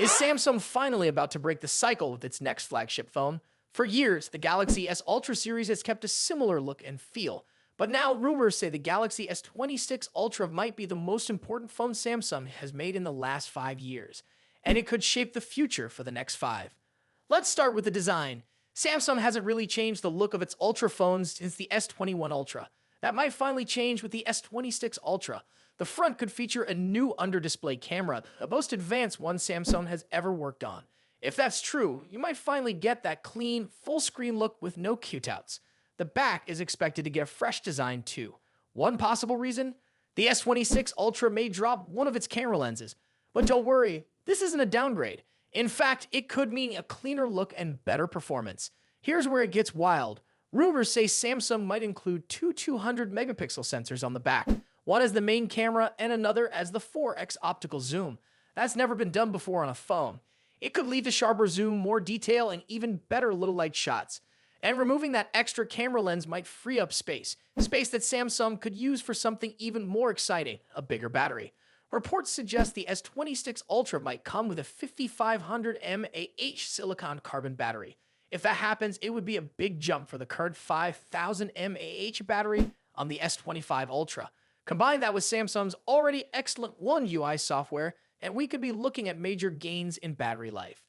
Is Samsung finally about to break the cycle with its next flagship phone? For years, the Galaxy S Ultra series has kept a similar look and feel, but now rumors say the Galaxy S26 Ultra might be the most important phone Samsung has made in the last 5 years, and it could shape the future for the next 5. Let's start with the design. Samsung hasn't really changed the look of its Ultra phones since the S21 Ultra. That might finally change with the S26 Ultra. The front could feature a new under-display camera, the most advanced one Samsung has ever worked on. If that's true, you might finally get that clean, full-screen look with no cutout. The back is expected to get a fresh design too. One possible reason? The S26 Ultra may drop one of its camera lenses. But don't worry, this isn't a downgrade. In fact, it could mean a cleaner look and better performance. Here's where it gets wild. Rumors say Samsung might include two 200-megapixel sensors on the back, one as the main camera and another as the 4x optical zoom. That's never been done before on a phone. It could lead to sharper zoom, more detail, and even better little light shots. And removing that extra camera lens might free up space that Samsung could use for something even more exciting, a bigger battery. Reports suggest the S26 Ultra might come with a 5500 mAh silicon carbon battery. If that happens, it would be a big jump for the current 5000 mAh battery on the S25 Ultra. Combine that with Samsung's already excellent One UI software, and we could be looking at major gains in battery life.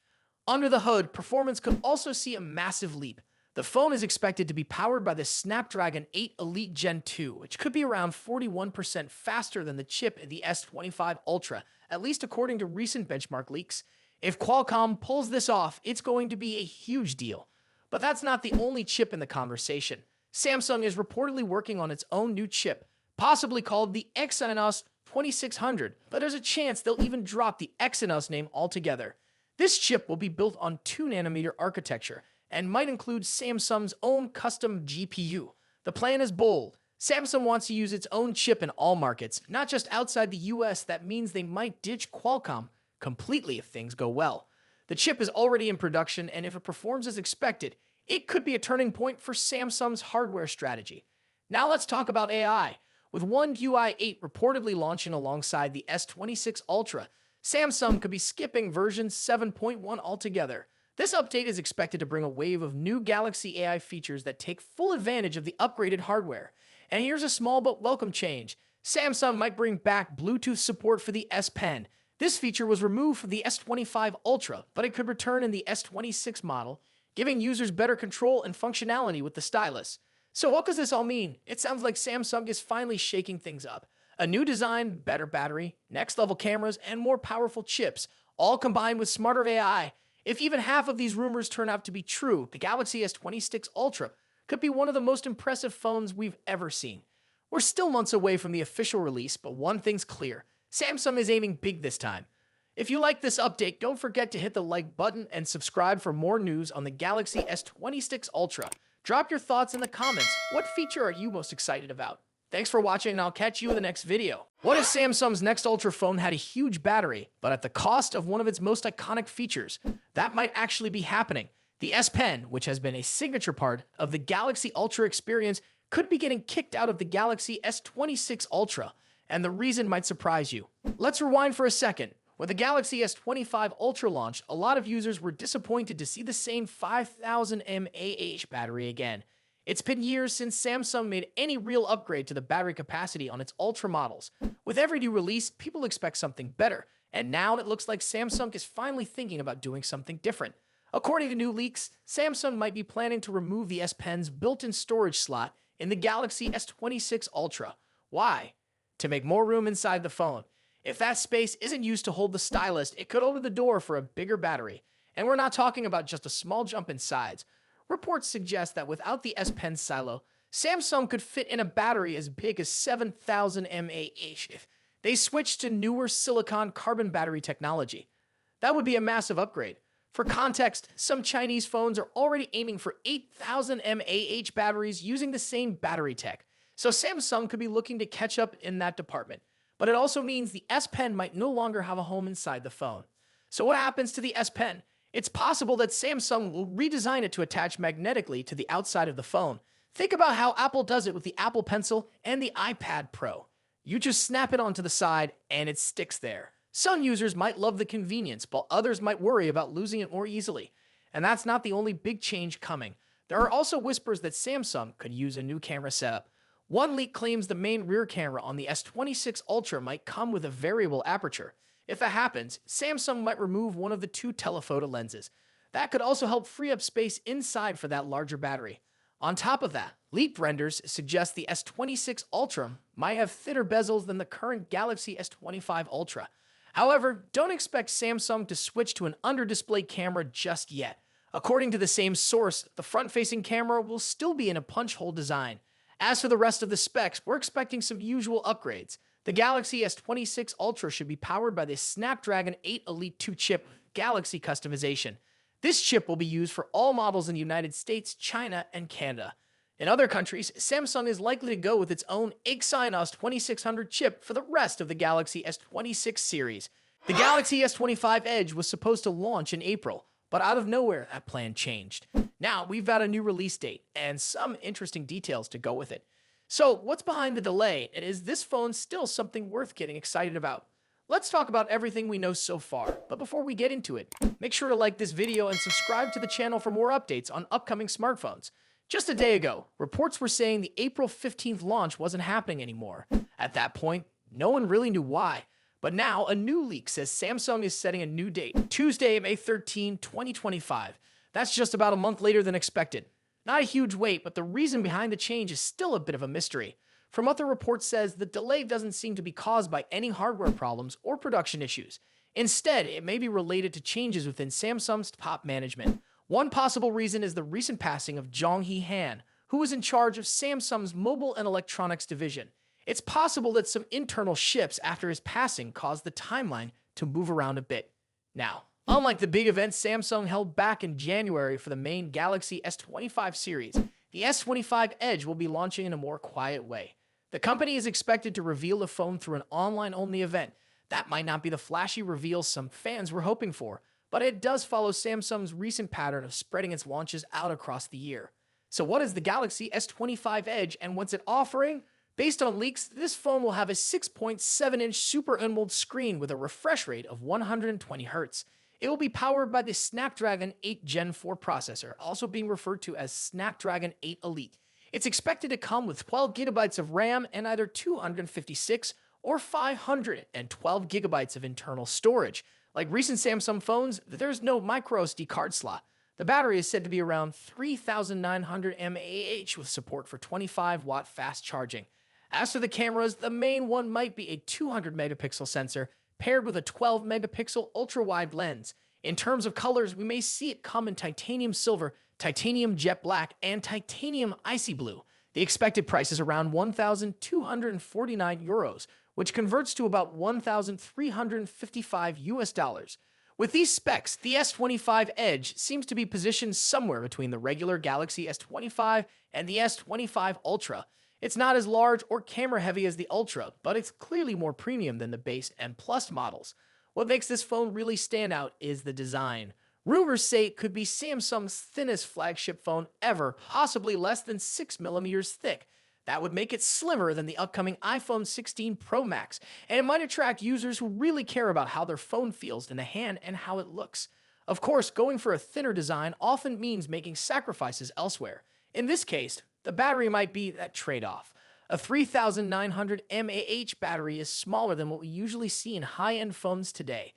Under the hood, performance could also see a massive leap. The phone is expected to be powered by the Snapdragon 8 Elite Gen 2, which could be around 41% faster than the chip in the S25 Ultra, at least according to recent benchmark leaks. If Qualcomm pulls this off, it's going to be a huge deal. But that's not the only chip in the conversation. Samsung is reportedly working on its own new chip, possibly called the Exynos 2600, but there's a chance they'll even drop the Exynos name altogether. This chip will be built on 2nm architecture and might include Samsung's own custom GPU. The plan is bold. Samsung wants to use its own chip in all markets, not just outside the US. That means they might ditch Qualcomm completely if things go well. The chip is already in production, and if it performs as expected, it could be a turning point for Samsung's hardware strategy. Now let's talk about AI. With One UI 8 reportedly launching alongside the S26 Ultra, Samsung could be skipping version 7.1 altogether. This update is expected to bring a wave of new Galaxy AI features that take full advantage of the upgraded hardware. And here's a small but welcome change. Samsung might bring back Bluetooth support for the S Pen. This feature was removed from the S25 Ultra, but it could return in the S26 model, giving users better control and functionality with the stylus. So what does this all mean? It sounds like Samsung is finally shaking things up. A new design, better battery, next-level cameras, and more powerful chips, all combined with smarter AI. If even half of these rumors turn out to be true, the Galaxy S26 Ultra could be one of the most impressive phones we've ever seen. We're still months away from the official release, but one thing's clear. Samsung is aiming big this time. If you like this update, don't forget to hit the like button and subscribe for more news on the Galaxy S26 Ultra. Drop your thoughts in the comments. What feature are you most excited about? Thanks for watching, and I'll catch you in the next video. What if Samsung's next Ultra phone had a huge battery, but at the cost of one of its most iconic features? That might actually be happening. The S Pen, which has been a signature part of the Galaxy Ultra experience, could be getting kicked out of the Galaxy S26 Ultra, and the reason might surprise you. Let's rewind for a second. When the Galaxy S25 Ultra launched, a lot of users were disappointed to see the same 5000 mAh battery again. It's been years since Samsung made any real upgrade to the battery capacity on its Ultra models. With every new release, people expect something better, and now it looks like Samsung is finally thinking about doing something different. According to new leaks, Samsung might be planning to remove the S Pen's built-in storage slot in the Galaxy S26 Ultra. Why? To make more room inside the phone. If that space isn't used to hold the stylus, it could open the door for a bigger battery. And we're not talking about just a small jump in size. Reports suggest that without the S Pen silo, Samsung could fit in a battery as big as 7000 mAh if they switched to newer silicon carbon battery technology. That would be a massive upgrade. For context, some Chinese phones are already aiming for 8000 mAh batteries using the same battery tech. So Samsung could be looking to catch up in that department. But it also means the S Pen might no longer have a home inside the phone. So what happens to the S Pen? It's possible that Samsung will redesign it to attach magnetically to the outside of the phone. Think about how Apple does it with the Apple Pencil and the iPad Pro. You just snap it onto the side and it sticks there. Some users might love the convenience, while others might worry about losing it more easily. And that's not the only big change coming. There are also whispers that Samsung could use a new camera setup. One leak claims the main rear camera on the S26 Ultra might come with a variable aperture. If that happens, Samsung might remove one of the two telephoto lenses. That could also help free up space inside for that larger battery. On top of that, leaked renders suggest the S26 Ultra might have thinner bezels than the current Galaxy S25 Ultra. However, don't expect Samsung to switch to an under-display camera just yet. According to the same source, the front-facing camera will still be in a punch-hole design. As for the rest of the specs, we're expecting some usual upgrades. The Galaxy S26 Ultra should be powered by the Snapdragon 8 Elite 2 chip Galaxy customization. This chip will be used for all models in the United States, China, and Canada. In other countries, Samsung is likely to go with its own Exynos 2600 chip for the rest of the Galaxy S26 series. The Galaxy S25 Edge was supposed to launch in April, but out of nowhere, that plan changed. Now, we've got a new release date and some interesting details to go with it. So, what's behind the delay, and is this phone still something worth getting excited about? Let's talk about everything we know so far, but before we get into it, make sure to like this video and subscribe to the channel for more updates on upcoming smartphones. Just a day ago, reports were saying the April 15th launch wasn't happening anymore. At that point, no one really knew why. But now, a new leak says Samsung is setting a new date, Tuesday, May 13, 2025. That's just about a month later than expected. Not a huge wait, but the reason behind the change is still a bit of a mystery. From what the report says, the delay doesn't seem to be caused by any hardware problems or production issues. Instead, it may be related to changes within Samsung's top management. One possible reason is the recent passing of Zhonghee Han, who was in charge of Samsung's mobile and electronics division. It's possible that some internal shifts after his passing caused the timeline to move around a bit. Now, unlike the big event Samsung held back in January for the main Galaxy S25 series, the S25 Edge will be launching in a more quiet way. The company is expected to reveal the phone through an online-only event. That might not be the flashy reveal some fans were hoping for, but it does follow Samsung's recent pattern of spreading its launches out across the year. So what is the Galaxy S25 Edge and what's it offering? Based on leaks, this phone will have a 6.7-inch Super AMOLED screen with a refresh rate of 120 Hz. It will be powered by the Snapdragon 8 Gen 4 processor, also being referred to as Snapdragon 8 Elite. It's expected to come with 12 GB of RAM and either 256 or 512 GB of internal storage. Like recent Samsung phones, there's no microSD card slot. The battery is said to be around 3,900 mAh with support for 25-watt fast charging. As for the cameras, the main one might be a 200-megapixel sensor paired with a 12-megapixel ultra-wide lens. In terms of colors, we may see it come in titanium silver, titanium jet black, and titanium icy blue. The expected price is around 1,249 euros, which converts to about 1,355 US dollars. With these specs, the S25 Edge seems to be positioned somewhere between the regular Galaxy S25 and the S25 Ultra. It's not as large or camera heavy as the Ultra, but it's clearly more premium than the base and Plus models. What makes this phone really stand out is the design. Rumors say it could be Samsung's thinnest flagship phone ever, possibly less than 6mm thick. That would make it slimmer than the upcoming iPhone 16 Pro Max, and it might attract users who really care about how their phone feels in the hand and how it looks. Of course, going for a thinner design often means making sacrifices elsewhere. In this case, the battery might be that trade-off. A 3,900 mAh battery is smaller than what we usually see in high-end phones today.